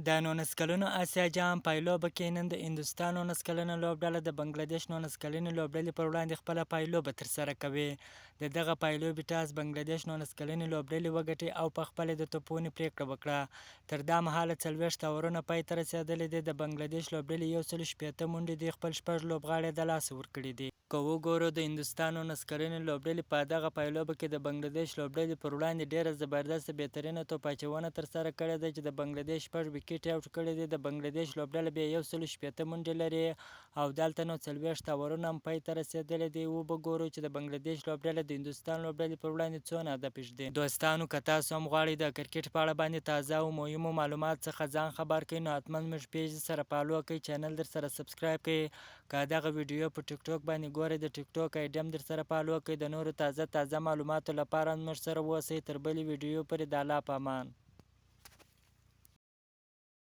د 19 کلنو اسیا جام پایلوبه کې نن د هندوستان 19 کلنه لوبډله د بنګلادیش 19 کلنې لوبډلې پر وړاندې خپله پایلوبه ترسره کوي. د دغه پایلوبې ټاس بنګلادیش 19 کلنې لوبډلې وګټي او په خپله د توپ ونې پرېکړه وکړه. تر دا مهاله 40 اورونه پای ته رسېدلي دي. د بنګلادیش لوبډلې 160 منډې د خپل شپږ لوبغاړي د لاسه ورکړي دي. که وګورو د هندوستان 19 کلنې لوبډلې په دغه پایلوبه کې د بنګلادیش لوبډلې پر وړاندې ډیره زبردسته بهترینه توپ اچونه ترسره کړې ده چې د بنګلادیش شپږ وکټ آوټ کړي دي. د بنګلادیش لوبډله بیا 160 منډې لري او دلته نو 40 اورونه هم پای ته رسېدلي دي. وګورو چې د بنګلادیش لوبډله د هندوستان لوبډلې پر وړاندې څونه هدف ږدي. دوستانو که تاسو هم غواړئ د کرکټ په اړه باندې تازه او مهمو معلومات څخه ځان خبر کړئ نو حتما زموږ پیج سره فالو کړئ، چینل در سره سبسکرایب کړئ. که دغه ویډیو په ټیک ټاک باندې ګورئ د ټیک ټاک آی ډي هم در سره فالو کړئ. د نورو تازه معلوماتو لپاره زموږ سره اوسئ. تر بلې ویډیو پورې د الله په امان.